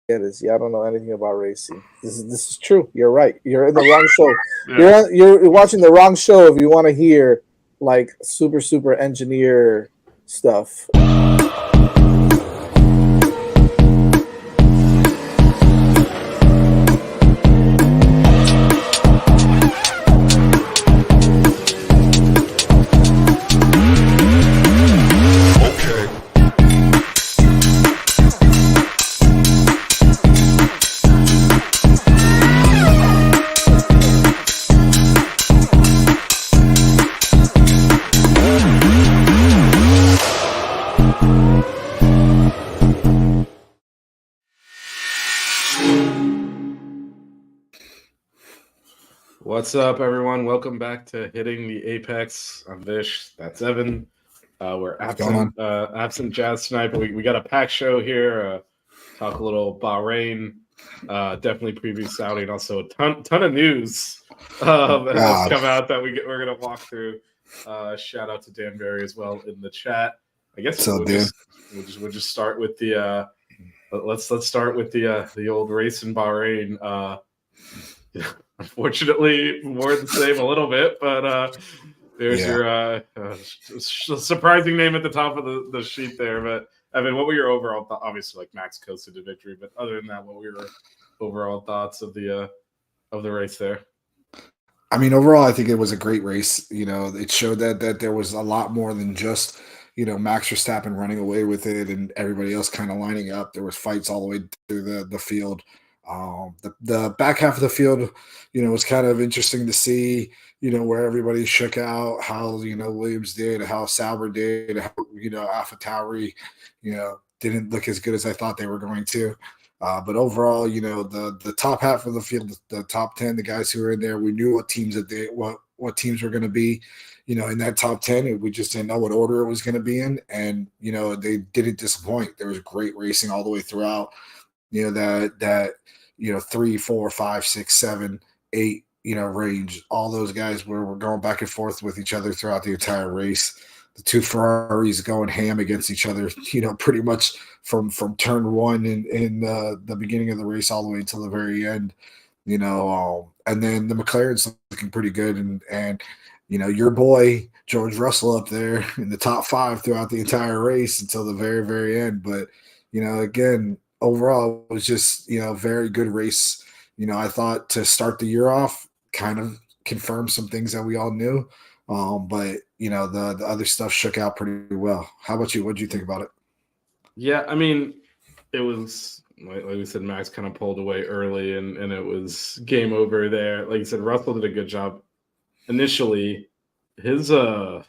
get is y'all don't know anything about racing. This is true. You're right. You're in the wrong show. Yeah. You're watching the wrong show if you want to hear like super engineer stuff. What's up, everyone? Welcome back to Hitting the Apex. I'm Vish. That's Evan. We're What's going on? absent Jazz tonight, but we got a packed show here. Talk a little Bahrain. Definitely preview Saudi, and also a ton of news that has come out that we're gonna walk through. Shout out to Dan Berry as well in the chat. I guess we'll just start with the let's start with the old race in Bahrain. Unfortunately, more the same a little bit, but there's your surprising name at the top of the sheet there. But Evan, what were your overall thoughts? Obviously, like Max coasted to victory, but other than that, what were your overall thoughts of the race there? I mean, overall, I think it was a great race. You know, it showed that there was a lot more than just Max Verstappen running away with it and everybody else kind of lining up. There was fights all the way through the field. The back half of the field, was kind of interesting to see. Where everybody shook out, how Williams did, how Sauber did, how AlphaTauri, didn't look as good as I thought they were going to. But overall, the top half of the field, the top 10, the guys who were in there, we knew what teams what teams were going to be, in that top 10. And we just didn't know what order it was going to be in. And, they didn't disappoint. There was great racing all the way throughout, that 3, 4, 5, 6, 7, 8, range. All those guys were going back and forth with each other throughout the entire race. The two Ferraris going ham against each other, pretty much from turn one in the beginning of the race all the way until the very end, and then the McLaren's looking pretty good. And your boy, George Russell, up there in the top 5 throughout the entire race until the very, very end. But, again, overall, it was just, very good race. I thought to start the year off, kind of confirmed some things that we all knew. But the other stuff shook out pretty well. How about you? What did you think about it? Yeah, I mean, it was like we said, Max kind of pulled away early, and it was game over there. Like you said, Russell did a good job initially. His so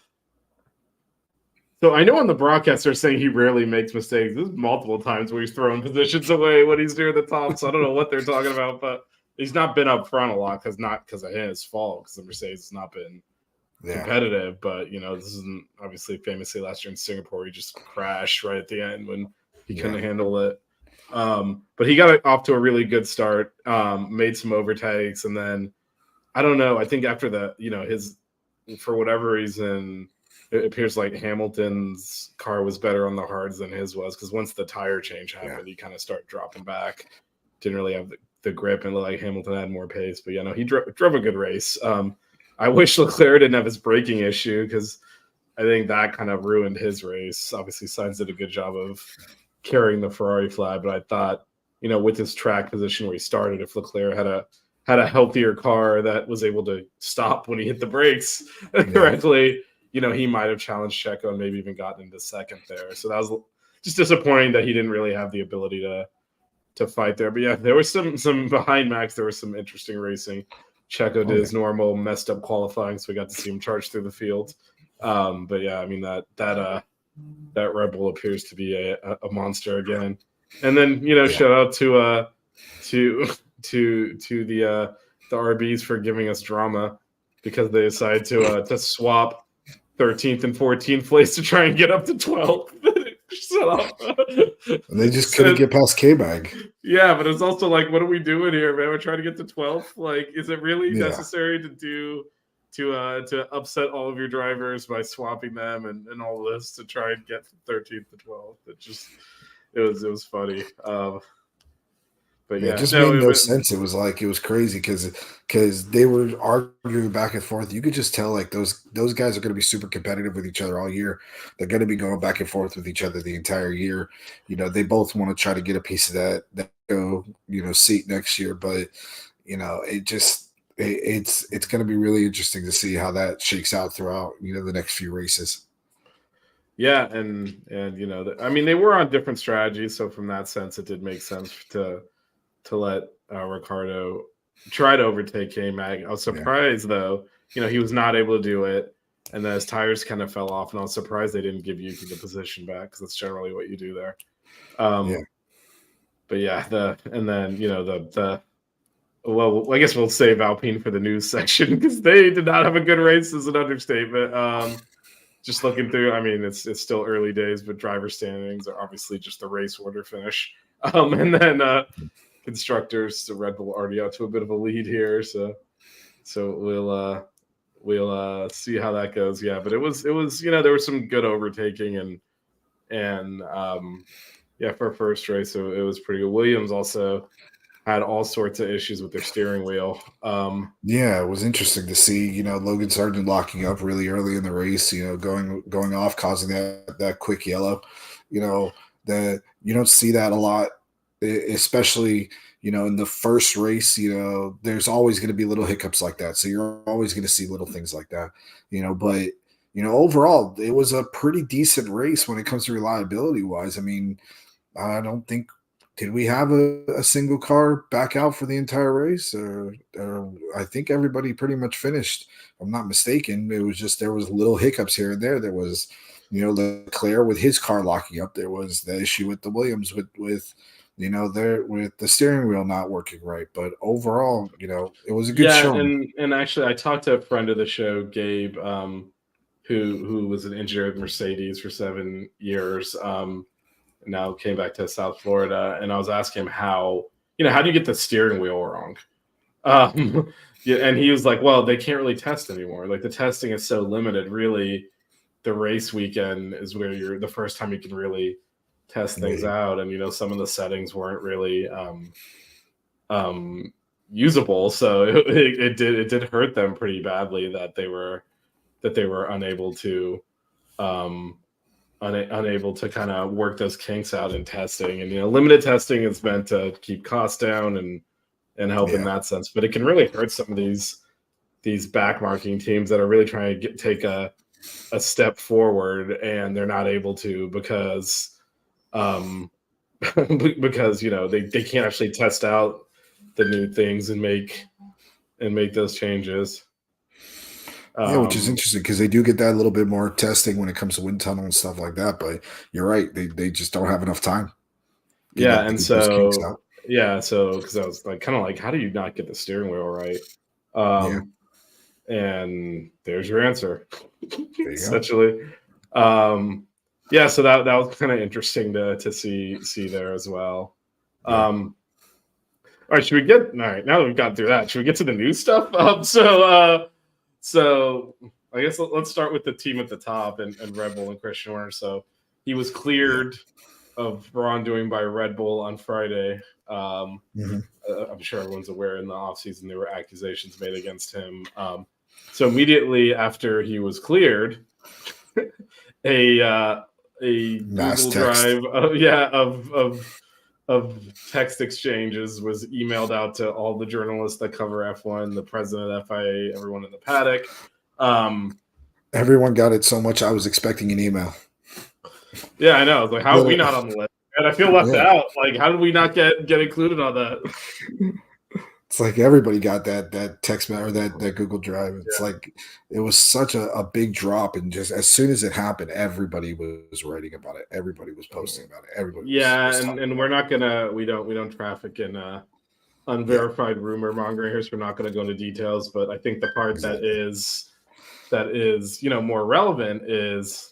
I know on the broadcast they're saying he rarely makes mistakes. There's multiple times where he's throwing positions away when he's near the top. So I don't know what they're talking about, but he's not been up front a lot not because of his fault, because the Mercedes has not been competitive. But this isn't obviously famously last year in Singapore, he just crashed right at the end when he couldn't handle it. But he got off to a really good start, made some overtakes, and then I don't know. I think after the his, for whatever reason, it appears like Hamilton's car was better on the hards than his was, because once the tire change happened, he kind of started dropping back. Didn't really have the grip, and looked like Hamilton had more pace. But he drove a good race. I wish Leclerc didn't have his braking issue, because I think that kind of ruined his race. Obviously, Sainz did a good job of carrying the Ferrari flag, but I thought, with his track position where he started, if Leclerc had a healthier car that was able to stop when he hit the brakes correctly, he might have challenged Checo and maybe even gotten into second there. So that was just disappointing that he didn't really have the ability to fight there. But yeah, there was some behind Max. There was some interesting racing. Checo did his normal messed up qualifying, so we got to see him charge through the field. But yeah, I mean that Red Bull appears to be a monster again. And then shout out to the RBs for giving us drama, because they decided to swap 13th and 14th place to try and get up to 12th. Shut up. And they just couldn't get past K-Bag. Yeah, but it's also like, what are we doing here, man? We're trying to get to 12th. Like, is it really necessary to upset all of your drivers by swapping them and all this to try and get from 13th to 12th? It was funny. But Yeah, it yeah, just no, made it no was, sense. It was like it was crazy because they were arguing back and forth. You could just tell like those guys are going to be super competitive with each other all year. They're going to be going back and forth with each other the entire year. They both want to try to get a piece of that seat next year. But it just it's going to be really interesting to see how that shakes out throughout the next few races. yeah, and I mean, they were on different strategies, so from that sense, it did make sense to let Ricardo try to overtake K Mag. I was surprised though, he was not able to do it, and then his tires kind of fell off, and I was surprised they didn't give Yuki the position back because that's generally what you do there. But yeah, well, I guess we'll save Alpine for the news section because they did not have a good race, is an understatement. Just looking through, I mean, it's still early days, but driver standings are obviously just the race order finish. And then constructors, the Red Bull already out to a bit of a lead here, so we'll see how that goes. Yeah, but it was there was some good overtaking and for a first race, so it was pretty good. Williams also had all sorts of issues with their steering wheel. Yeah, it was interesting to see, Logan Sargent locking up really early in the race, going off, causing that quick yellow. That you don't see that a lot, especially, in the first race. There's always going to be little hiccups like that. So you're always going to see little things like that, but overall, it was a pretty decent race when it comes to reliability wise. I mean, I don't think did we have a single car back out for the entire race? Or I think everybody pretty much finished. If I'm not mistaken. It was just there was little hiccups here and there. There was, Leclerc with his car locking up. There was the issue with the Williams with with the steering wheel not working right. But overall, it was a good show. And actually, I talked to a friend of the show, Gabe, who was an engineer at Mercedes for 7 years. Now came back to South Florida, and I was asking him how do you get the steering wheel wrong? And he was like, well, they can't really test anymore. Like the testing is so limited. Really, the race weekend is where you're the first time you can really test things out. And some of the settings weren't really usable, so it did hurt them pretty badly that they were unable to unable to kind of work those kinks out in testing. And limited testing is meant to keep costs down and help in that sense, but it can really hurt some of these back marking teams that are really trying to take a step forward, and they're not able to because they can't actually test out the new things and make those changes. Which is interesting because they do get that little bit more testing when it comes to wind tunnel and stuff like that. But you're right, they just don't have enough time. And so because I was like kind of like, how do you not get the steering wheel right? And there's your answer. There you essentially. So that was kind of interesting to see there as well. All right, should we get all right now that we've gotten through that? Should we get to the new stuff? So I guess let's start with the team at the top and Red Bull and Christian Horner. So he was cleared of wrongdoing by Red Bull on Friday. I'm sure everyone's aware in the offseason there were accusations made against him. So immediately after he was cleared, a Google Drive of text exchanges was emailed out to all the journalists that cover F1, the president of FIA, everyone in the paddock. Everyone got it so much. I was expecting an email. Yeah, I know. I was like, how are we not on the list? And I feel left out. Like, how did we not get included on that? It's like everybody got that text or that Google Drive. It's like it was such a big drop, and just as soon as it happened, everybody was writing about it. Everybody was posting about it. Everybody. And we're not gonna we don't traffic in unverified rumor mongering here, so we're not gonna go into details. But I think the part that is more relevant is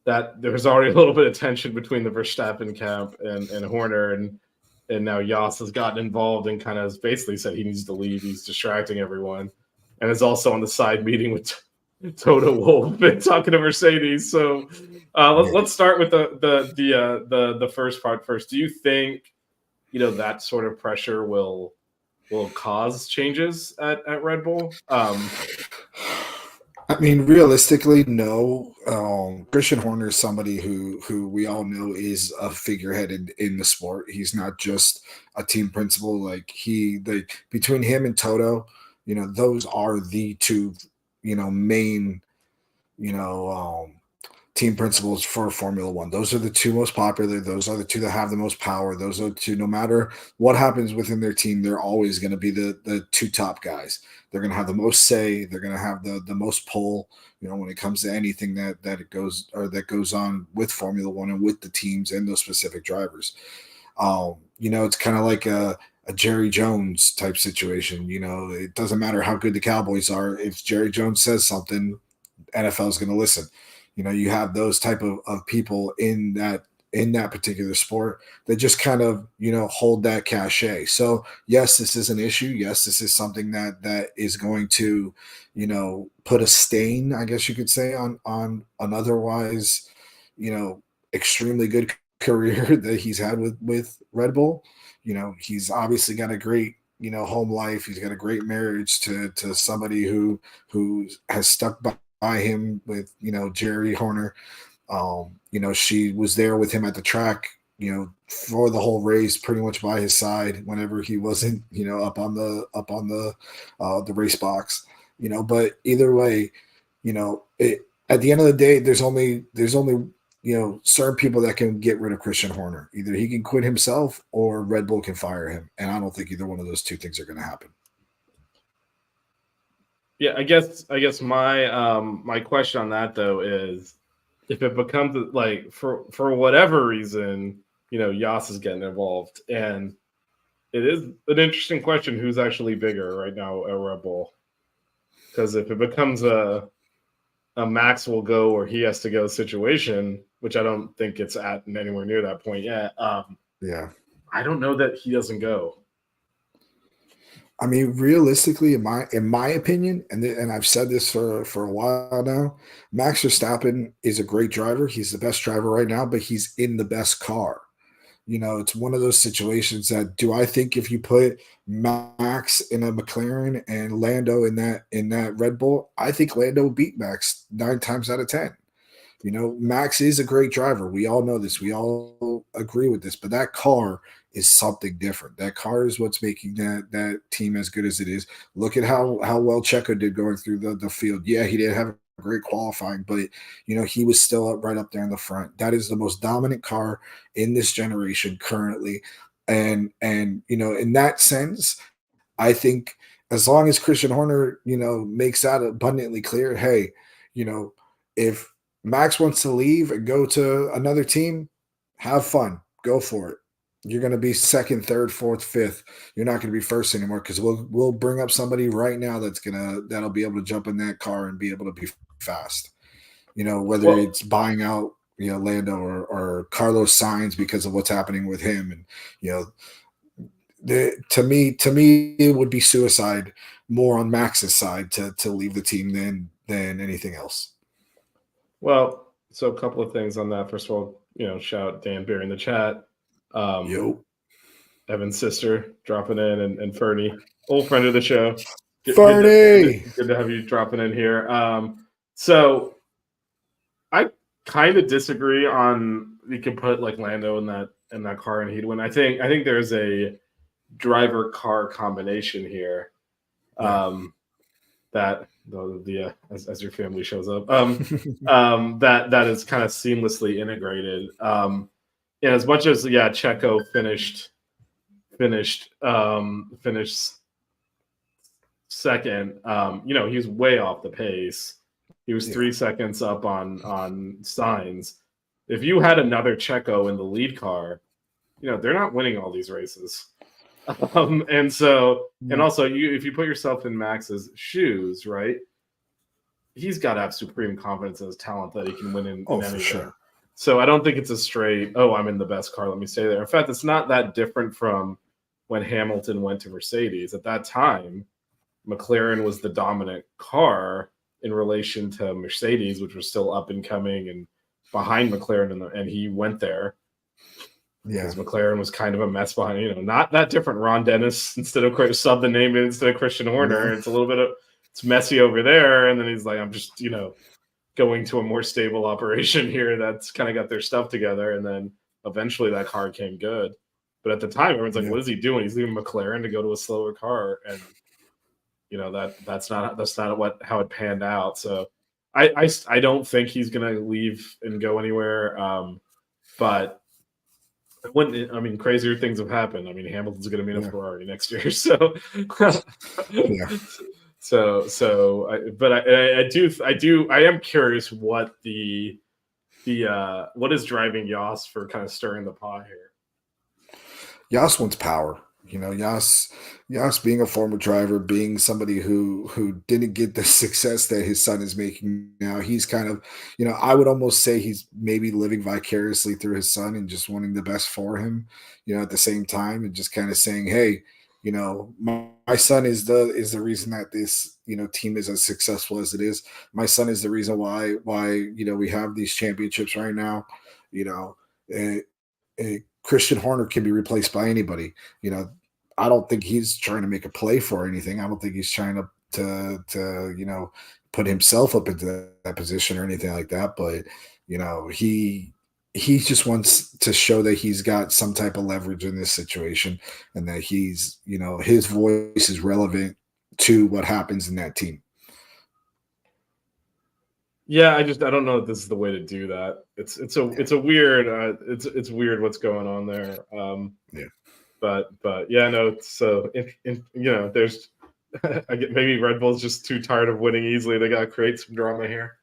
that there's already a little bit of tension between the Verstappen camp and Horner, and now Yas has gotten involved and kind of basically said he needs to leave. He's distracting everyone, and is also on the side meeting with Toto Wolff been talking to Mercedes. So let's start with the first part first. Do you think that sort of pressure will cause changes at Red Bull? I mean, realistically, no. Christian Horner is somebody who we all know is a figurehead in the sport. He's not just a team principal. Like between him and Toto, those are the two, main, you know, um, team principals for Formula One. Those are the two most popular. Those are the two that have the most power. Those are the two, no matter what happens within their team, they're always going to be the two top guys. They're going to have the most say. They're going to have the most pull, when it comes to anything that goes on with Formula One and with the teams and those specific drivers. It's kind of like a Jerry Jones type situation. It doesn't matter how good the Cowboys are. If Jerry Jones says something, NFL is going to listen. You have those type of people in that particular sport that just kind of hold that cachet. So yes, this is an issue. Yes, this is something that is going to put a stain, I guess you could say, on an otherwise extremely good career that he's had with Red Bull. He's obviously got a great home life. He's got a great marriage to somebody who has stuck by him with Jerry Horner. She was there with him at the track, for the whole race, pretty much by his side whenever he wasn't, up on the race box. But either way, at the end of the day, there's only certain people that can get rid of Christian Horner. Either he can quit himself or Red Bull can fire him, and I don't think either one of those two things are going to happen. Yeah, I guess my question on that though is, if it becomes like for whatever reason, Yas is getting involved, and it is an interesting question who's actually bigger right now at Red Bull, because if it becomes a Max will go or he has to go situation, which I don't think it's at anywhere near that point yet. Yeah, I don't know that he doesn't go. I mean, realistically, in my opinion, and I've said this for a while now, Max Verstappen is a great driver. He's the best driver right now, but he's in the best car. It's one of those situations that, do I think if you put Max in a McLaren and Lando in that Red Bull, I think Lando will beat Max 9 times out of 10. Max is a great driver. We all know this. We all agree with this. But that car is something different. That car is what's making that team as good as it is. Look at how well Checo did going through the field. Yeah, he did have a great qualifying, but he was still right up there in the front. That is the most dominant car in this generation currently. And in that sense, I think as long as Christian Horner, makes that abundantly clear, hey, if Max wants to leave and go to another team, have fun. Go for it. You're going to be second, third, fourth, fifth. You're not going to be first anymore, because we'll bring up somebody right now that'll be able to jump in that car and be able to be fast. Whether it's buying out Lando or Carlos Sainz because of what's happening with him, and to me it would be suicide more on Max's side to leave the team than anything else. Well, so a couple of things on that. First of all, shout out Dan Beer in the chat. Evan's sister dropping in, and Fernie, old friend of the show. Fernie! Good to have you dropping in here. So I kind of disagree on, you can put like Lando in that car and he'd win. I think there's a driver car combination here. That as your family shows up, that is kind of seamlessly integrated. And as much as Checo finished second, he's way off the pace. He was 3 seconds up on Sainz. If you had another Checo in the lead car, they're not winning all these races. And also if you put yourself in Max's shoes, right? He's got to have supreme confidence in his talent that he can win in anything. Sure. So I don't think it's a straight, I'm in the best car, let me stay there. In fact, it's not that different from when Hamilton went to Mercedes. At that time, McLaren was the dominant car, in relation to Mercedes, which was still up and coming and behind McLaren, and he went there because McLaren was kind of a mess behind. Not that different. Ron Dennis instead of sub the name instead of Christian Horner. Yeah. It's a little bit of it's messy over there, and then he's like, I'm just going to a more stable operation here that's kind of got their stuff together, and then eventually that car came good. But at the time, everyone's like, what is he doing? He's leaving McLaren to go to a slower car, and that's not how it panned out. So I don't think he's gonna leave and go anywhere. But crazier things have happened. Hamilton's gonna be in a Ferrari next year, so I am curious what what is driving Yas for kind of stirring the pot here. Yas wants power. Yas being a former driver, being somebody who didn't get the success that his son is making now, he's kind of, I would almost say he's maybe living vicariously through his son and just wanting the best for him, at the same time, and just kind of saying, hey, my son is the reason that this team is as successful as it is. My son is the reason why we have these championships right now. Christian Horner can be replaced by anybody. I don't think he's trying to make a play for anything. I don't think he's trying to put himself up into that position or anything like that. But he just wants to show that he's got some type of leverage in this situation, and that he's his voice is relevant to what happens in that team. Yeah, I don't know if this is the way to do that. It's a weird it's weird what's going on there. But yeah, no. So there's maybe Red Bull's just too tired of winning easily. They got to create some drama here.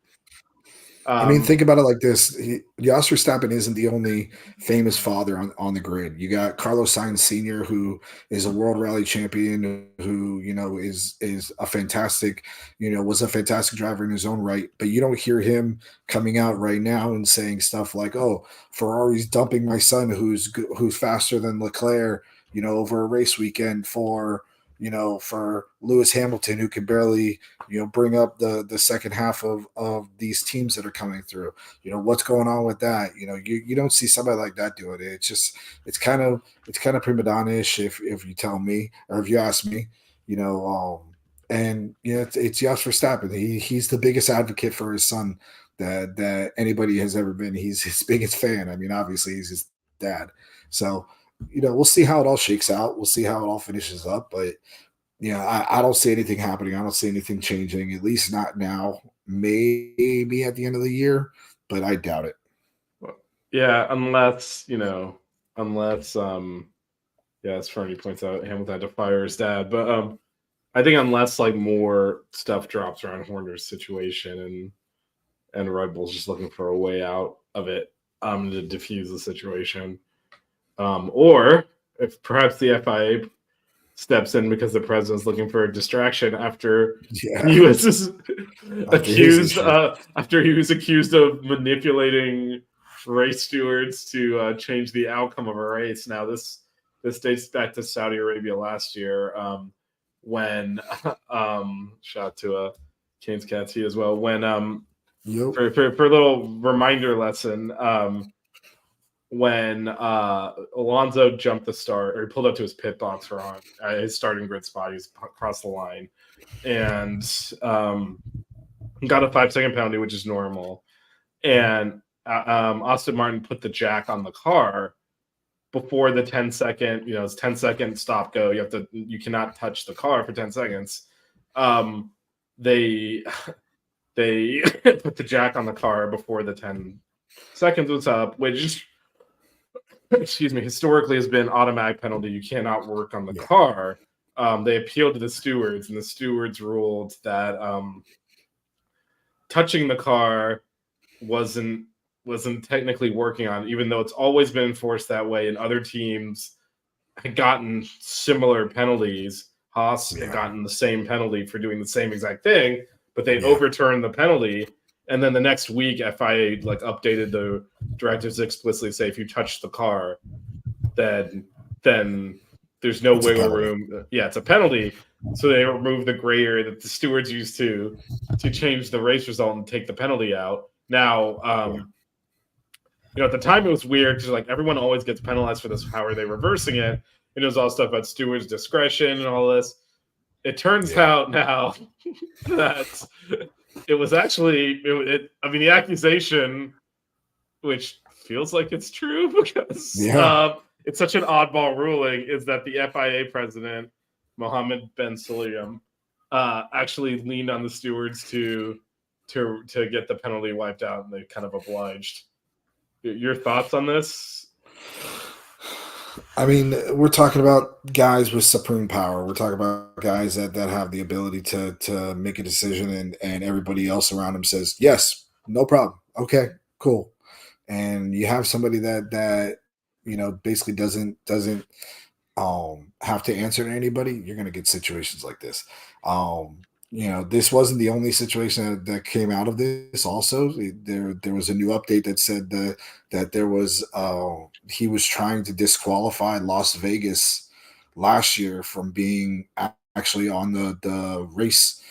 Think about it like this: Jos Verstappen isn't the only famous father on the grid. You got Carlos Sainz Sr., who is a World Rally champion, who is a fantastic, was a fantastic driver in his own right. But you don't hear him coming out right now and saying stuff like, "Oh, Ferrari's dumping my son, who's faster than Leclerc," over a race weekend for Lewis Hamilton, who can barely, bring up the second half of these teams that are coming through. What's going on with that? You don't see somebody like that doing it. It's kind of prima donna-ish if you tell me, or if you ask me, it's Jos Verstappen. He's the biggest advocate for his son that anybody has ever been. He's his biggest fan. Obviously he's his dad. So, we'll see how it all shakes out. We'll see how it all finishes up. But, I don't see anything happening. I don't see anything changing, at least not now. Maybe at the end of the year, but I doubt it. Yeah, unless, as Fernie points out, Hamilton had to fire his dad. But I think unless, more stuff drops around Horner's situation and Red Bull's just looking for a way out of it to diffuse the situation. Or if perhaps the FIA steps in because the president's looking for a distraction after he was accused of manipulating race stewards to change the outcome of a race. Now this dates back to Saudi Arabia last year, when shout to Kane's Cats as well, when for a little reminder lesson, when Alonso jumped the start, or he pulled up to his pit box for his starting grid spot, he's across the line, and got a 5-second penalty, which is normal. And Aston Martin put the jack on the car before the 10-second, it's 10-second stop go. You cannot touch the car for 10 seconds. They put the jack on the car before the 10 seconds was up, which historically has been automatic penalty. You cannot work on the car. They appealed to the stewards, and the stewards ruled that touching the car wasn't technically working on it, even though it's always been enforced that way, and other teams had gotten similar penalties. Haas had gotten the same penalty for doing the same exact thing, but they overturned the penalty. And then the next week, FIA updated the directives to explicitly say if you touch the car, then there's no wiggle room. Yeah, it's a penalty. So they removed the gray area that the stewards used to change the race result and take the penalty out. Now, at the time it was weird because like everyone always gets penalized for this. How are they reversing it? And it was all stuff about stewards' discretion and all this. It turns out now that it was actually the accusation, which feels like it's true because it's such an oddball ruling, is that the FIA president Mohammed Ben Sulayem actually leaned on the stewards to get the penalty wiped out, and they kind of obliged. Your thoughts on this? I mean, we're talking about guys with supreme power. We're talking about guys that have the ability to make a decision, and everybody else around them says, yes, no problem. Okay, cool. And you have somebody that basically doesn't have to answer to anybody. You're going to get situations like this. This wasn't the only situation that came out of this. Also, there was a new update that said that there was he was trying to disqualify Las Vegas last year from being actually on the race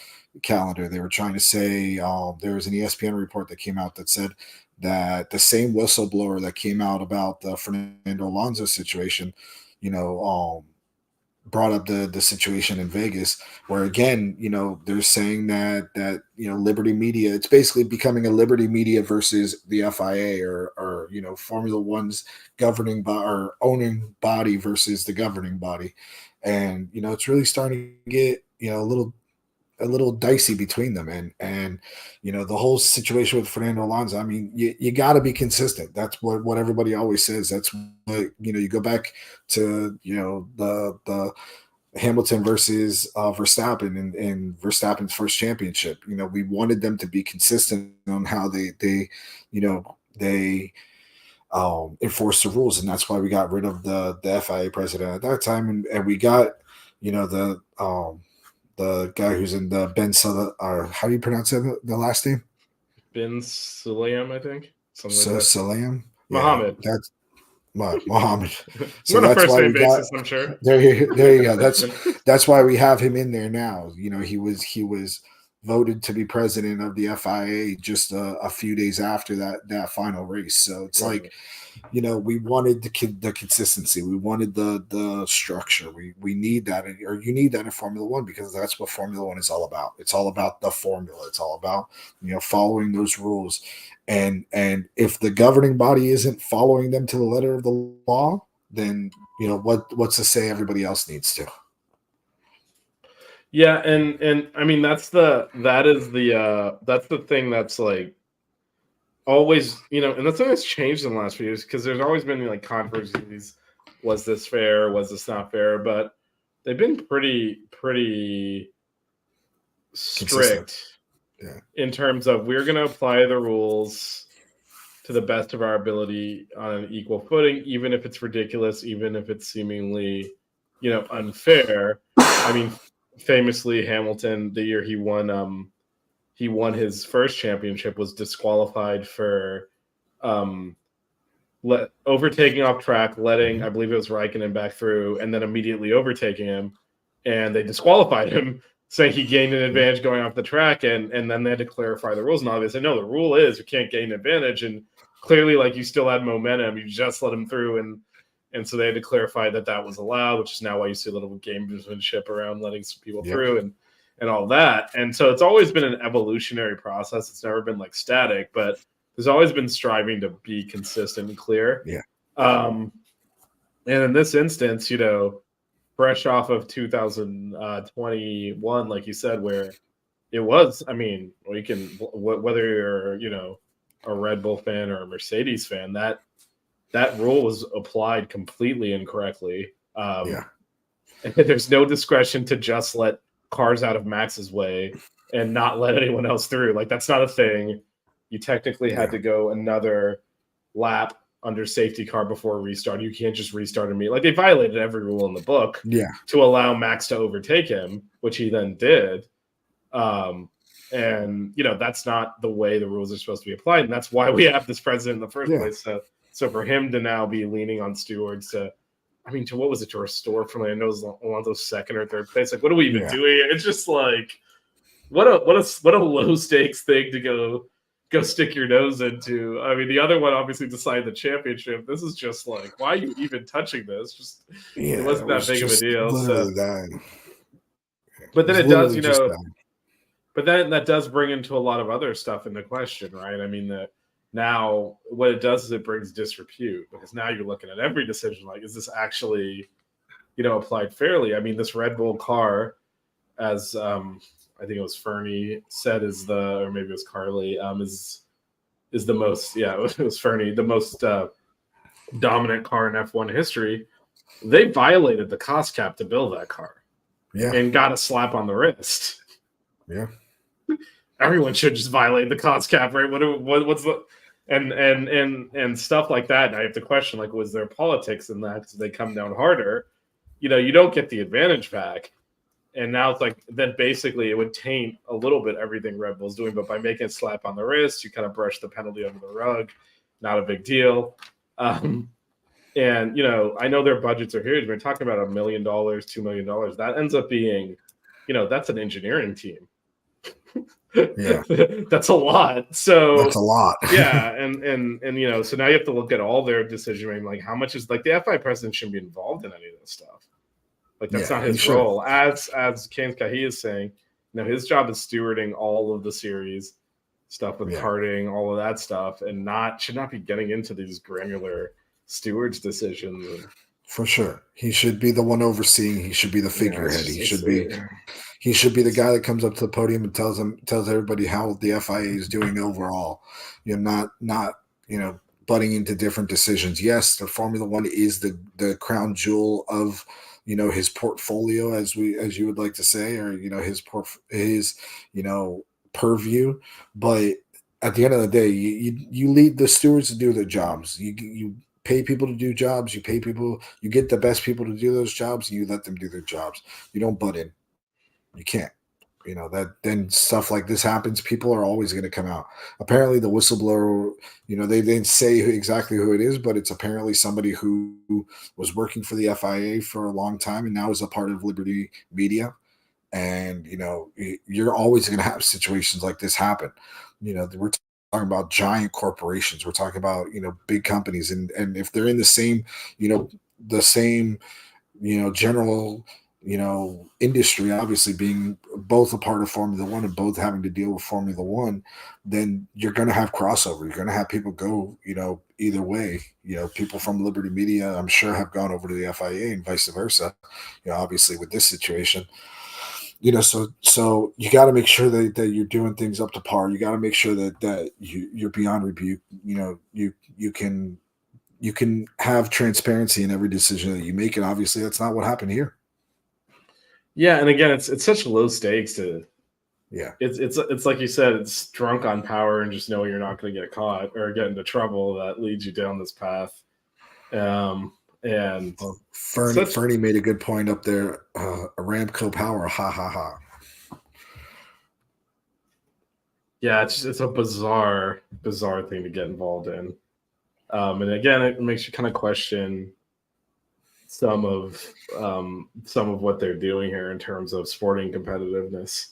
calendar. They were trying to say there was an ESPN report that came out that said that the same whistleblower that came out about the Fernando Alonso situation, brought up the situation in Vegas, where again, they're saying that Liberty Media, it's basically becoming a Liberty Media versus the FIA or Formula One's governing or owning body versus the governing body. And, it's really starting to get, a little dicey between them. And the whole situation with Fernando Alonso, I mean, you got to be consistent. That's what everybody always says. That's what, you go back to, the Hamilton versus Verstappen in Verstappen's first championship. We wanted them to be consistent on how they enforce the rules. And that's why we got rid of the FIA president at that time. And we got, the guy who's in the Ben Salah, or how do you pronounce it, the last name? Ben Sulayem, I think. Something like that. Sulayem? Muhammad. Yeah, that's Muhammad. So that's first name basis, I'm sure. There you go. That's why we have him in there now. He was voted to be president of the FIA just a few days after that final race. So it's like, we wanted the consistency. We wanted the structure. We need that, or you need that in Formula One, because that's what Formula One is all about. It's all about the formula. It's all about, following those rules. And if the governing body isn't following them to the letter of the law, then, what's to say everybody else needs to? Yeah, and I mean that's the thing that's like always, and that's something that's changed in the last few years, because there's always been like controversies. Was this fair? Was this not fair? But they've been pretty strict in terms of, we're going to apply the rules to the best of our ability on an equal footing, even if it's ridiculous, even if it's seemingly, unfair. I mean, famously, Hamilton, the year he won his first championship, was disqualified for overtaking off track, letting, I believe it was Raikkonen back through, and then immediately overtaking him, and they disqualified him, saying he gained an advantage going off the track, and then they had to clarify the rules. And they said, no, the rule is you can't gain an advantage, and clearly, like, you still had momentum, you just let him through, and so they had to clarify that was allowed, which is now why you see a little gamesmanship around letting some people through and all that. And so it's always been an evolutionary process. It's never been like static, but there's always been striving to be consistent and clear. Yeah. And in this instance, fresh off of 2021, like you said, where it was, I mean, whether you're, a Red Bull fan or a Mercedes fan, that rule was applied completely incorrectly. And there's no discretion to just let cars out of Max's way and not let anyone else through. Like, that's not a thing. You technically had to go another lap under safety car before restart. You can't just restart immediately. Like, they violated every rule in the book to allow Max to overtake him, which he then did. And that's not the way the rules are supposed to be applied, and that's why we have this president in the first place. So for him to now be leaning on stewards to, I mean, to what was it to restore from? I know it was Alonso's second or third place. Like, what are we even doing? It's just like, what a low stakes thing to go stick your nose into. I mean, the other one obviously decided the championship. This is just like, why are you even touching this? Just it wasn't that big of a deal. So, but then it does, but then that does bring into a lot of other stuff into question, right? I mean, that now what it does is it brings disrepute, because now you're looking at every decision like, is this actually, applied fairly? I mean, this Red Bull car, as I think it was Fernie said, or maybe it was Carly, is the most, it was Fernie, the most dominant car in F1 history. They violated the cost cap to build that car, and got a slap on the wrist. Yeah, everyone should just violate the cost cap, right? What's the and stuff like that. And I have to question, like, was there politics in that? Because they come down harder, you don't get the advantage back. And now it's like, then basically it would taint a little bit everything Red Bull's doing, but by making a slap on the wrist, you kind of brush the penalty under the rug. Not a big deal. And, I know their budgets are huge. We're talking about $1 million, $2 million. That ends up being, that's an engineering team. Yeah, that's a lot. So that's a lot. Yeah, and so now you have to look at all their decision making. Like, how much is, like, the FI president shouldn't be involved in any of this stuff. Like, that's not his role. As James Kahi is saying, his job is stewarding all of the series stuff with karting, all of that stuff, and should not be getting into these granular stewards decisions. For sure, he should be the one overseeing. He should be the figurehead. He should be the guy that comes up to the podium and tells everybody how the FIA is doing overall. Not butting into different decisions. Yes, the Formula One is the crown jewel of his portfolio, as you would like to say, or his purview. But at the end of the day, you lead the stewards to do their jobs. You pay people to do jobs. You get the best people to do those jobs, and you let them do their jobs. You don't butt in. You can't. That then stuff like this happens, people are always going to come out. Apparently the whistleblower, they didn't say exactly who it is, but it's apparently somebody who was working for the FIA for a long time and now is a part of Liberty Media. And, you're always going to have situations like this happen. We're talking about giant corporations. We're talking about, big companies. And if they're in the same, general, industry, obviously being both a part of Formula One and both having to deal with Formula One, then you're going to have crossover. You're going to have people go, either way. People from Liberty Media, I'm sure, have gone over to the FIA and vice versa. Obviously with this situation, so you got to make sure that you're doing things up to par. You got to make sure that you're beyond rebuke. You can have transparency in every decision that you make, and obviously that's not what happened here. Yeah, and again, it's such low stakes to. Yeah, it's like you said, it's drunk on power and just knowing you're not going to get caught or get into trouble that leads you down this path. And Fernie made a good point up there. Aramco power, ha ha ha. Yeah, it's a bizarre thing to get involved in. And again, it makes you kind of question some of what they're doing here in terms of sporting competitiveness.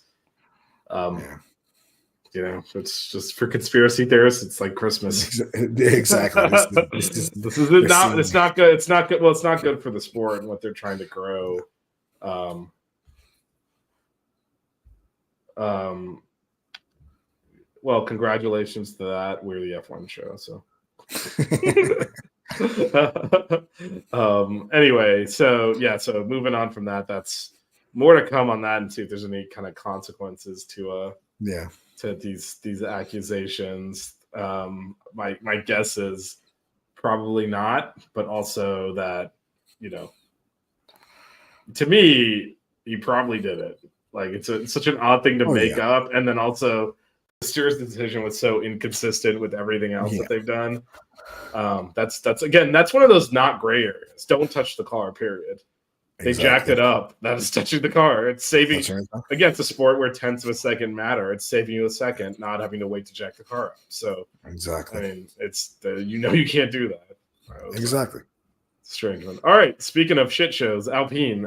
It's just for conspiracy theorists. It's like Christmas. Exactly. It's not good. It's not good. Well, it's not good for the sport and what they're trying to grow. Well, congratulations to that. We're the F1 show, so. Anyway, so moving on from that, that's more to come on that, and see if there's any kind of consequences to these accusations. My guess is probably not, but also that, to me, he probably did it. Like, it's such an odd thing to make up, and then also the stewards' decision was so inconsistent with everything else that they've done. That's one of those not gray areas. Don't touch the car, period. They jacked it up. That is touching the car. It's saving, again, it's a sport where tenths of a second matter. It's saving you a second, not having to wait to jack the car up. So exactly. I mean, it's you can't do that. Exactly. Strange one. All right. Speaking of shit shows, Alpine.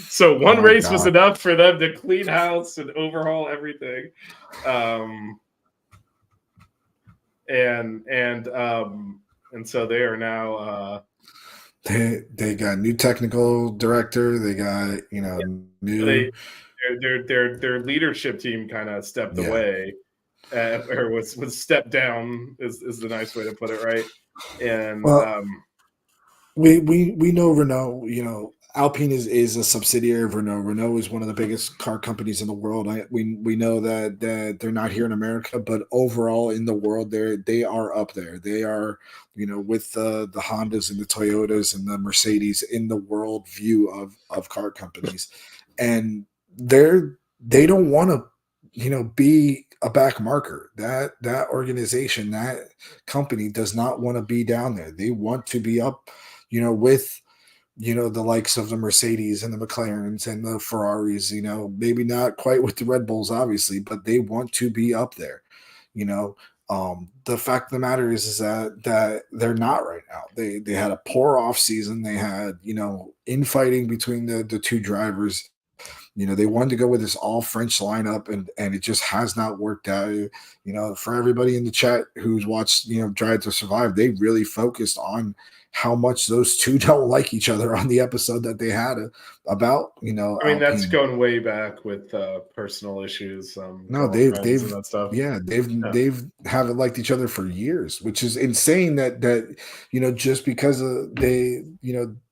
So one Oh, race was God. enough for them to clean house and overhaul everything. And so they are now They got new technical director. They got new. their leadership team kind of stepped away, or was stepped down is the nice way to put it, right? And Well, we know Renault. Alpine is a subsidiary of Renault. Renault is one of the biggest car companies in the world. We know that they're not here in America, but overall in the world, they are up there. They are with the Hondas and the Toyotas and the Mercedes in the world view of car companies, and they don't want to be a back marker. That organization, that company does not want to be down there. They want to be up with the likes of the Mercedes and the McLarens and the Ferraris, maybe not quite with the Red Bulls, obviously, but they want to be up there. The fact of the matter is that they're not right now. They had a poor off season. They had, infighting between the two drivers. They wanted to go with this all French lineup, and it just has not worked out. For everybody in the chat who's watched, Drive to Survive, they really focused on how much those two don't like each other on the episode that they had about, I mean, Alpine. that's going way back with personal issues. No, they've and that stuff. They've haven't liked each other for years, which is insane that just because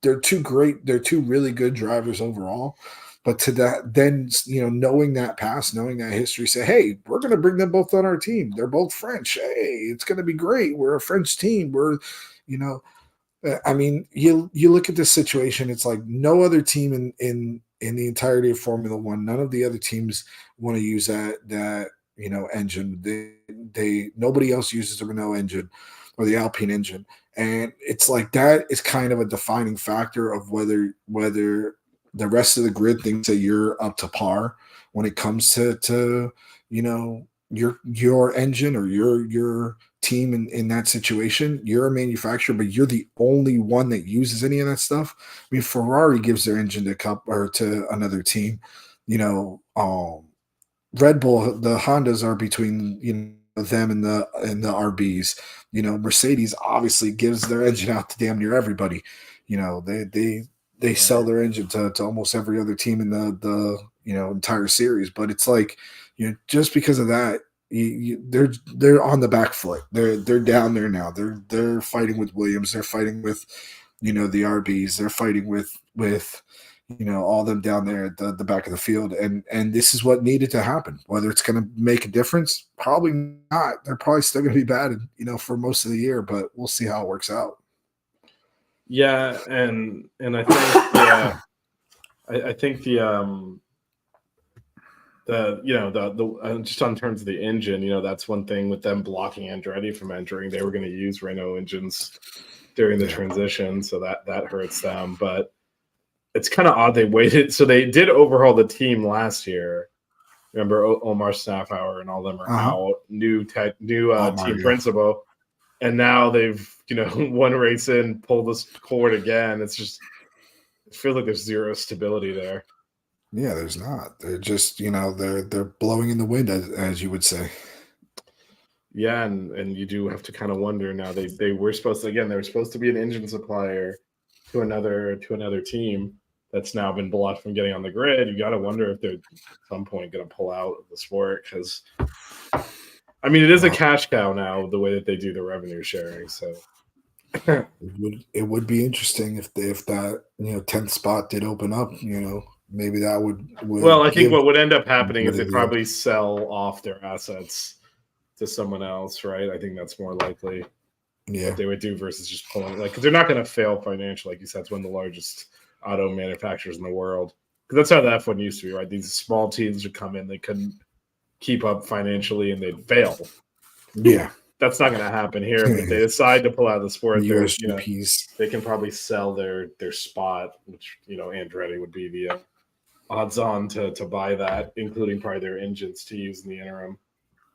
they're two really good drivers overall. But to that, then knowing that past, knowing that history, say, hey, we're going to bring them both on our team. They're both French. Hey, it's going to be great. We're a French team. I mean, you look at this situation. It's like no other team in the entirety of Formula One. None of the other teams want to use that engine. They nobody else uses the Renault engine or the Alpine engine, and it's like that is kind of a defining factor of whether the rest of the grid thinks that you're up to par when it comes to your engine or your team in that situation. You're a manufacturer, but you're the only one that uses any of that stuff. I mean, Ferrari gives their engine to another team. Red Bull, the Hondas are between them and the RBs. Mercedes obviously gives their engine out to damn near everybody. They sell their engine to almost every other team in the entire series. But it's like, just because of that, they're on the back foot. They're down there now. They're fighting with Williams. They're fighting with the RBs. They're fighting with all them down there at the back of the field. And this is what needed to happen. Whether it's going to make a difference, probably not. They're probably still going to be bad, for most of the year. But we'll see how it works out. Yeah, and I think I think the just on terms of the engine, that's one thing with them blocking Andretti from entering. They were going to use Renault engines during the transition, so that hurts them. But it's kind of odd they waited. So they did overhaul the team last year. Remember, Omar Staffauer and all them are out. New team principal. And now they've, one race in, pulled this cord again. It's just, it feels like there's zero stability there. Yeah, there's not. They're just, they're blowing in the wind, as you would say. Yeah, and you do have to kind of wonder now. They were supposed to be an engine supplier to another team that's now been blocked from getting on the grid. You got to wonder if they're at some point going to pull out of the sport because. I mean, it is a cash cow now, the way that they do the revenue sharing. So it would be interesting if that 10th spot did open up. Maybe that would. Well, I think what would end up happening is they probably sell off their assets to someone else, right? I think that's more likely. Yeah, what they would do versus just pulling because they're not going to fail financially. Like you said, it's one of the largest auto manufacturers in the world. Because that's how the F1 used to be, right? These small teams would come in, they couldn't keep up financially and they'd fail. Yeah. That's not going to happen here. But if they decide to pull out of the sport, they can probably sell their spot, which, Andretti would be the odds on to buy that, including probably their engines to use in the interim.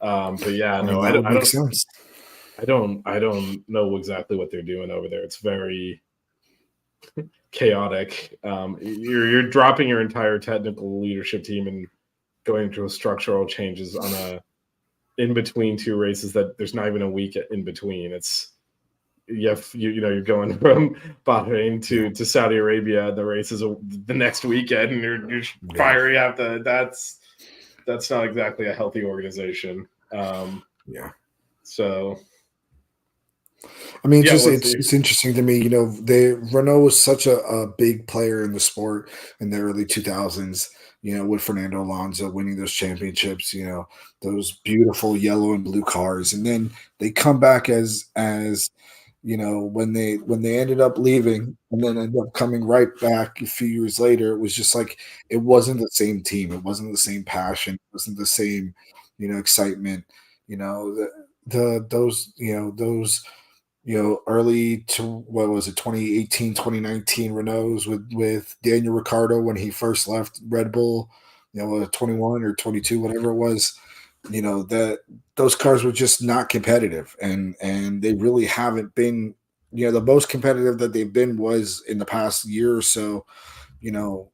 But yeah, that would make sense. I don't know exactly what they're doing over there. It's very chaotic. You're dropping your entire technical leadership team and going through structural changes on a in between two races that there's not even a week in between. It's you're going from Bahrain to Saudi Arabia. The race is the next weekend, and you're Yeah. firing after that's not exactly a healthy organization. Yeah. So I mean, yeah, just we'll see. it's interesting to me. Renault was such a big player in the sport in the early 2000s. With Fernando Alonso winning those championships. Those beautiful yellow and blue cars, and then they come back as when they ended up leaving and then ended up coming right back a few years later. It was just like it wasn't the same team. It wasn't the same passion. It wasn't the same excitement. Those early to what was it, 2018, 2019 Renaults with Daniel Ricciardo when he first left Red Bull, 21 or 22, whatever it was, that those cars were just not competitive, and they really haven't been. The most competitive that they've been was in the past year or so, you know,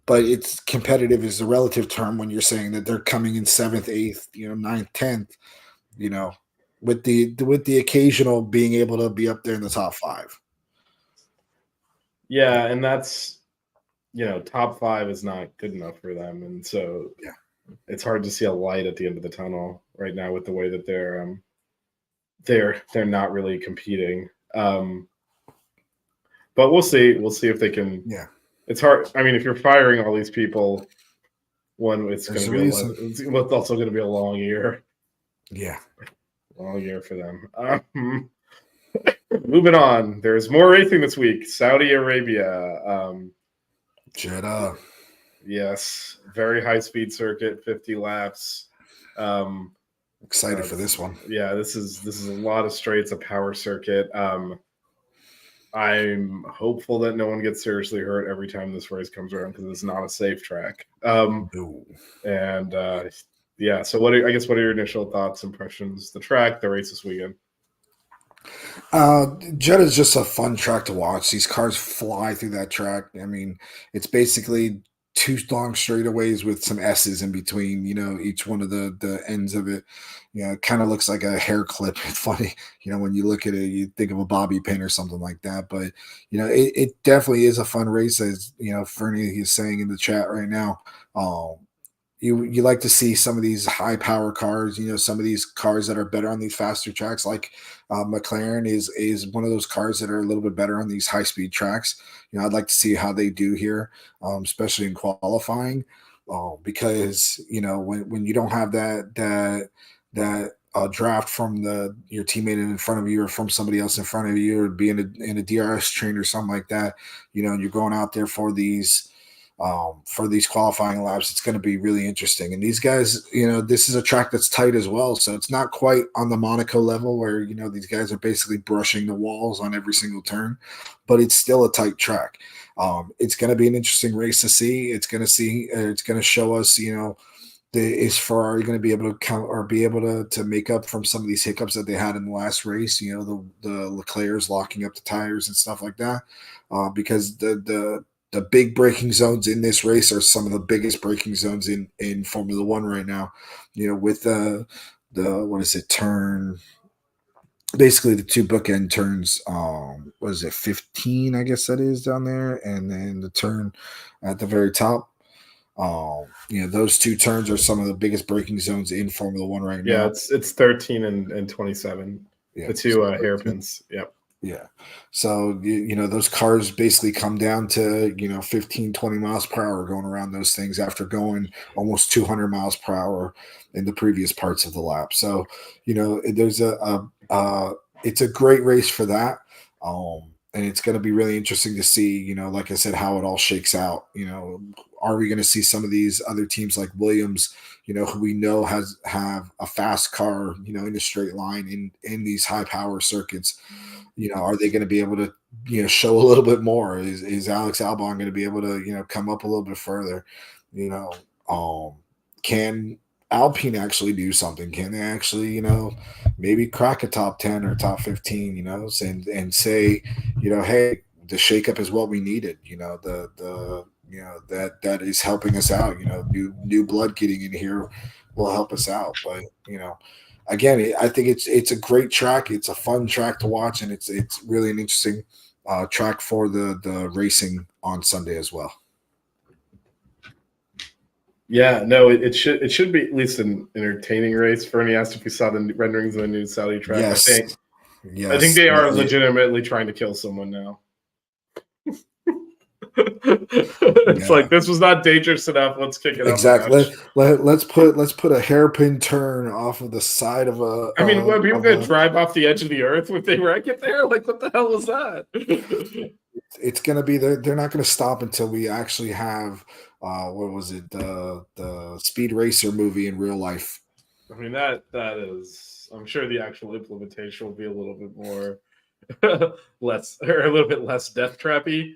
but it's competitive is a relative term when you're saying that they're coming in seventh, eighth, ninth, 10th, you know, with the occasional being able to be up there in the top five. Yeah, and that's top five is not good enough for them, and so Yeah. it's hard to see a light at the end of the tunnel right now with the way that they're not really competing. But we'll see. We'll see if they can. Yeah. It's hard. I mean, if you're firing all these people, one, it's going There's to a be reason. it's also going to be a long year. Yeah. Long year for them. Moving on. There's more racing this week. Saudi Arabia. Jeddah. Yes, very high speed circuit, 50 laps. Excited for this one. Yeah, this is a lot of straights, a power circuit. I'm hopeful that no one gets seriously hurt every time this race comes around because it's not a safe track. No. And yeah, so what are your initial thoughts, impressions, the track, the race this weekend? Jeddah is just a fun track to watch. These cars fly through that track. I mean, it's basically two long straightaways with some S's in between, each one of the ends of it. It kind of looks like a hair clip. It's funny, when you look at it, you think of a bobby pin or something like that. But, it definitely is a fun race, as, Fernie is saying in the chat right now. You like to see some of these high power cars, some of these cars that are better on these faster tracks, like McLaren is one of those cars that are a little bit better on these high speed tracks. I'd like to see how they do here, especially in qualifying, because when you don't have that draft from your teammate in front of you or from somebody else in front of you, or being in a DRS train or something like that, and you're going out there for these qualifying laps, it's going to be really interesting. And these guys, this is a track that's tight as well. So it's not quite on the Monaco level where, these guys are basically brushing the walls on every single turn, but it's still a tight track. It's going to be an interesting race to see. It's going to show us, is Ferrari going to be able to count or be able to make up from some of these hiccups that they had in the last race? The Leclerc's locking up the tires and stuff like that, because the big braking zones in this race are some of the biggest braking zones in Formula One right now. With the what is it, turn, basically the two bookend turns. What is it, 15? I guess that is down there, and then the turn at the very top. Those two turns are some of the biggest braking zones in Formula One right now. Yeah, it's 13 and 27. Yeah, the two hairpins. Yep. Yeah. So, those cars basically come down to, 15, 20 miles per hour going around those things after going almost 200 miles per hour in the previous parts of the lap. So, there's it's a great race for that. And it's going to be really interesting to see, like I said, how it all shakes out. Are we going to see some of these other teams like Williams, who we know have a fast car, in a straight line in these high power circuits? Are they going to be able to, show a little bit more? Is Alex Albon going to be able to, come up a little bit further? Can Alpine actually do something? Can they actually, maybe crack a top 10 or top 15, and say, hey, the shakeup is what we needed. That is helping us out. New blood getting in here will help us out. But again, I think it's a great track. It's a fun track to watch, and it's really an interesting track for the racing on Sunday as well. Yeah, no, it should be at least an entertaining race. Fernie asked if we saw the renderings of the new Saudi track. Yes. I think they are legitimately trying to kill someone now. It's like, this was not dangerous enough. Let's kick it up. Exactly. Let's put a hairpin turn off of the side of a. I mean, what, people gonna drive off the edge of the earth if they wreck it there? Like, what the hell was that? It's gonna be they're not gonna stop until we actually have what was it, the Speed Racer movie in real life. I mean, that is, I'm sure the actual implementation will be a little bit more less, or a little bit less death trappy.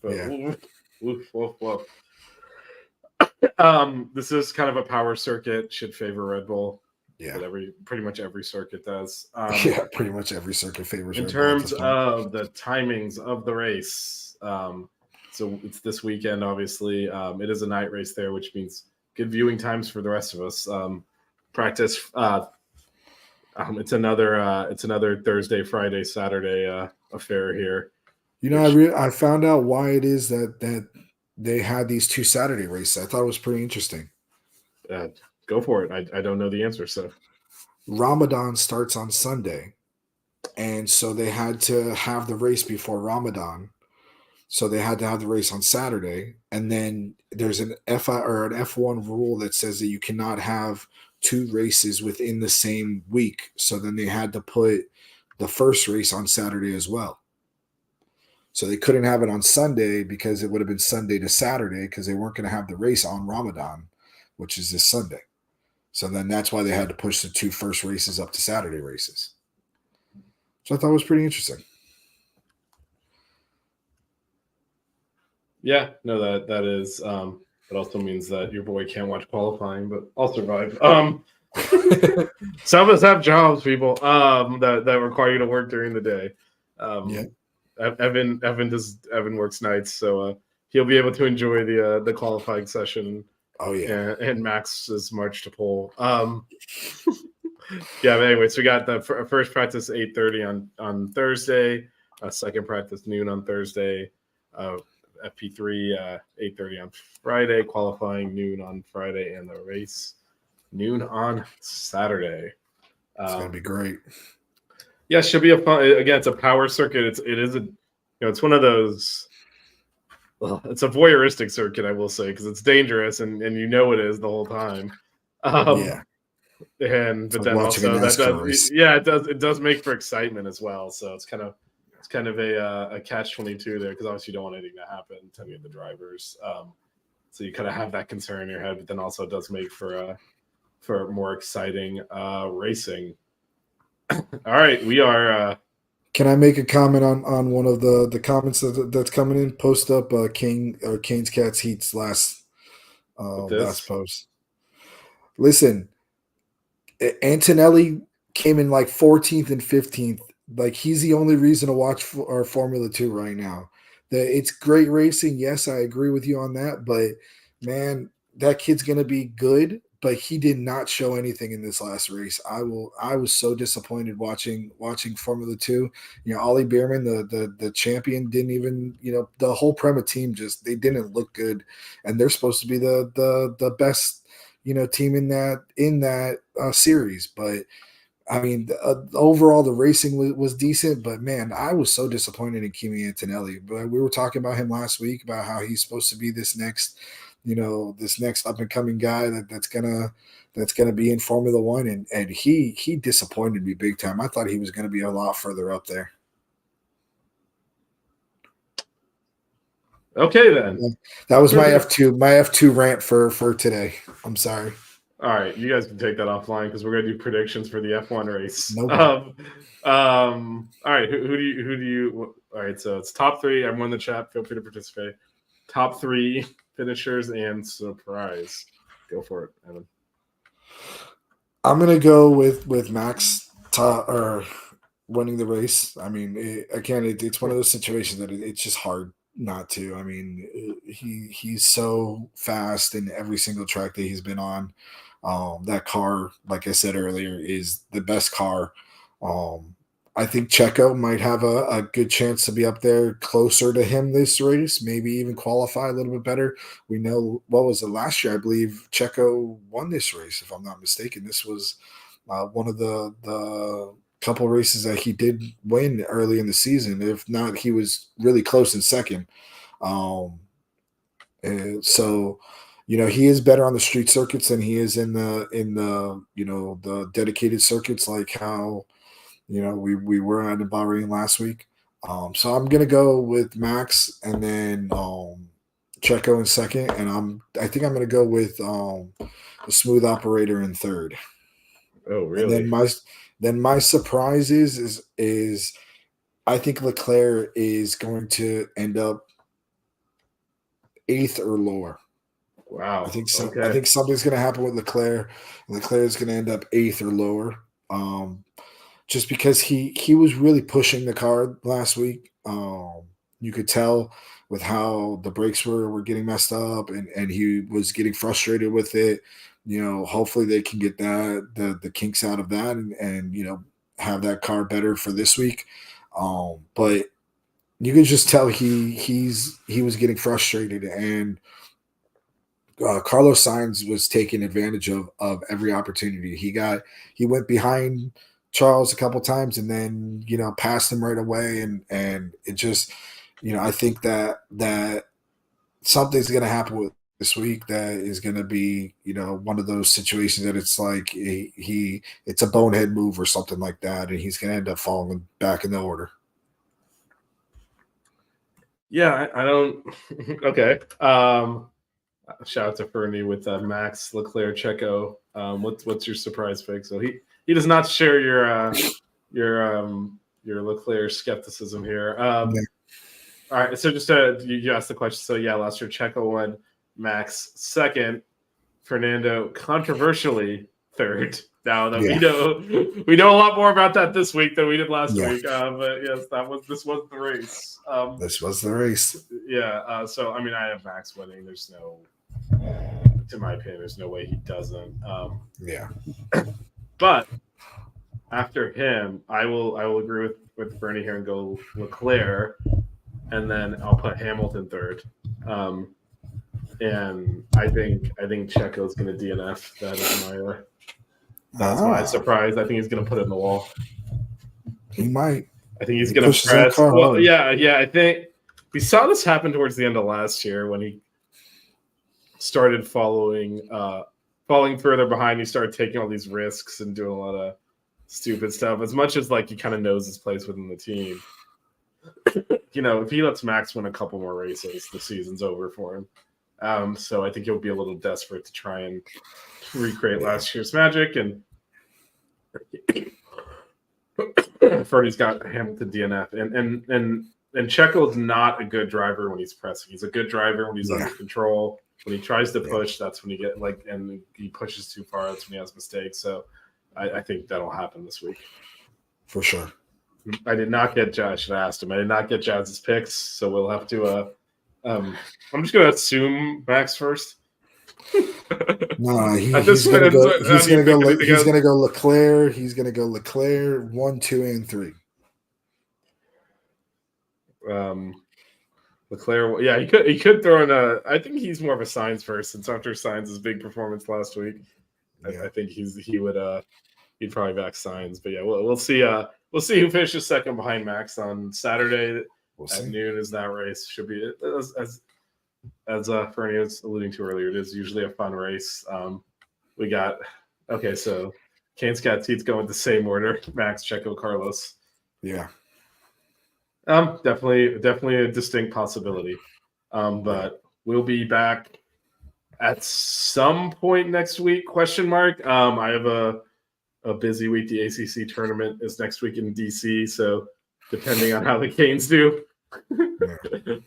But yeah. Woof. This is kind of a power circuit, should favor Red Bull. Yeah, but pretty much every circuit does. Yeah, pretty much every circuit favors in Red terms Bull of the timings of the race. So it's this weekend, obviously. It is a night race there, which means good viewing times for the rest of us. Practice. It's another Thursday, Friday, Saturday affair here. I found out why it is that they had these 2 Saturday races. I thought it was pretty interesting. Go for it. I don't know the answer. So Ramadan starts on Sunday, and so they had to have the race before Ramadan. So they had to have the race on Saturday, and then there's an F1 rule that says that you cannot have 2 races within the same week. So then they had to put the first race on Saturday as well. So they couldn't have it on Sunday because it would have been Sunday to Saturday because they weren't going to have the race on Ramadan, which is this Sunday. So then that's why they had to push the 2 first races up to Saturday races. So I thought it was pretty interesting. Yeah, no, that is. It also means that your boy can't watch qualifying, but I'll survive. Some of us have jobs, people, that require you to work during the day. Yeah. Evan works nights, so he'll be able to enjoy the qualifying session. Oh yeah, and Max's march to pole. Yeah, but anyway, so we got the first practice 8:30 on Thursday, second practice noon on Thursday, FP3 8:30 on Friday, qualifying noon on Friday, and the race noon on Saturday. It's gonna be great. Yeah, it should be a fun. Again, it's a power circuit. It's one of those. Well, it's a voyeuristic circuit, I will say, because it's dangerous, and it is the whole time. Yeah. But then also it does make for excitement as well. So it's kind of a catch-22 there, because obviously you don't want anything to happen to any of the drivers. So you kind of have that concern in your head, but then also it does make for more exciting racing. All right, we are. Can I make a comment on one of the comments that's coming in? Post up Kane's Cats Heat's last post. Listen, Antonelli came in like 14th and 15th. Like, he's the only reason to watch our Formula 2 right now. It's great racing. Yes, I agree with you on that. But man, that kid's gonna be good. But he did not show anything in this last race. I was so disappointed watching Formula 2. Ollie Bierman, the champion, didn't even, the whole Prema team they didn't look good, and they're supposed to be the best, team in that series. But I mean, overall the racing was decent, but man, I was so disappointed in Kimi Antonelli. But we were talking about him last week about how he's supposed to be this next up and coming guy that's gonna be in Formula 1, and he disappointed me big time. I thought he was gonna be a lot further up there. Okay, then. That was my F2 rant for today. I'm sorry. All right, you guys can take that offline because we're gonna do predictions for the F1 race. No all right, who do you? All right, so it's top 3. Everyone in the chat, feel free to participate. Top 3 finishers and surprise. Go for it, Evan. I'm gonna go with Max or winning the race. I mean, it's one of those situations that it's just hard not to. I mean, he's so fast in every single track that he's been on. That car, like I said earlier, is the best car. Um, I think Checo might have a good chance to be up there closer to him this race, maybe even qualify a little bit better. We know what was it last year? I believe Checo won this race, if I'm not mistaken. This was one of the couple races that he did win early in the season. If not, he was really close in second. Um, and so, he is better on the street circuits than he is in the the dedicated circuits, like how we were at in Bahrain last week. So I'm gonna go with Max and then Checo in second, and I think I'm gonna go with the smooth operator in third. Oh, And really? then my surprise is I think Leclerc is going to end up eighth or lower. I Wow. think so. I Okay. think something's going to happen with Leclerc. Leclerc is going to end up eighth or lower, just because he was really pushing the car last week. You could tell with how the brakes were getting messed up, and he was getting frustrated with it. Hopefully they can get the kinks out of that, and have that car better for this week. But you could just tell he was getting frustrated, and Carlos Sainz was taking advantage of every opportunity. He went behind Charles a couple times, and then passed him right away, and it just I think that something's going to happen with this week that is going to be one of those situations that it's like it's a bonehead move or something like that, and he's going to end up falling back in the order. Yeah, I don't. Okay. Shout out to Fernie with Max Leclerc Checo. What's your surprise pick? So he does not share your Leclerc skepticism here. Yeah. All right, so just you asked the question. So yeah, last year Checo won, Max second, Fernando controversially third. Now that we know a lot more about that this week than we did last week. But yes, this was the race. This was the race. Yeah. So I mean, I have Max winning. There's no, to my opinion, there's no way he doesn't. Yeah. But after him, I will agree with Bernie here and go Leclerc, and then I'll put Hamilton third. And I think Checo's going to DNF. That's my surprise. I think he's going to put it in the wall. He might. I think he's going to press. Well, yeah. I think we saw this happen towards the end of last year when he started falling further behind. He started taking all these risks and doing a lot of stupid stuff. As much as he kind of knows his place within the team. If he lets Max win a couple more races, the season's over for him. So I think he'll be a little desperate to try and recreate last year's magic. And Ferdy's got Hamilton DNF. And Checo's not a good driver when he's pressing. He's a good driver when he's under control. When he tries to push, that's when he and he pushes too far. That's when he has mistakes. So I think that'll happen this week. For sure. I did not get Jazz. I should have asked him. I did not get Jazz's picks, so we'll have to. I'm just going to assume Max first. No, he's going to go. He's going to go Leclerc. He's going to go Leclerc 1, 2, and 3. Leclerc. Yeah, he could throw in a. I think he's more of a Sainz first, since after Sainz's big performance last week, I think he would. He'd probably back Sainz, but yeah, we'll see. We'll see who finishes second behind Max on Saturday at noon. Is that race should be as Fernie was alluding to earlier. It is usually a fun race. We got so Kane's got teeth going the same order: Max, Checo, Carlos. Yeah. Definitely a distinct possibility. But we'll be back at some point next week? Question mark. I have a busy week. The ACC tournament is next week in DC, so depending on how the Canes do,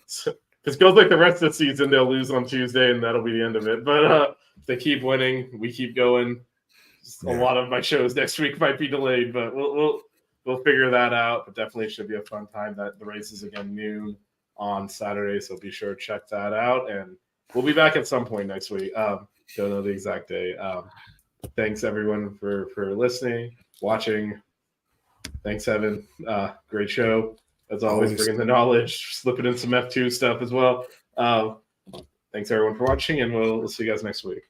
so, if it goes like the rest of the season, they'll lose on Tuesday, and that'll be the end of it. But if they keep winning, we keep going. a lot of my shows next week might be delayed, but we'll figure that out. But definitely should be a fun time. That the race is again noon on Saturday, so be sure to check that out. And we'll be back at some point next week. Don't know the exact day. Thanks everyone for listening, watching. Thanks, Evan. Great show as always, bringing the knowledge, slipping in some F2 stuff as well. Thanks everyone for watching, and we'll see you guys next week.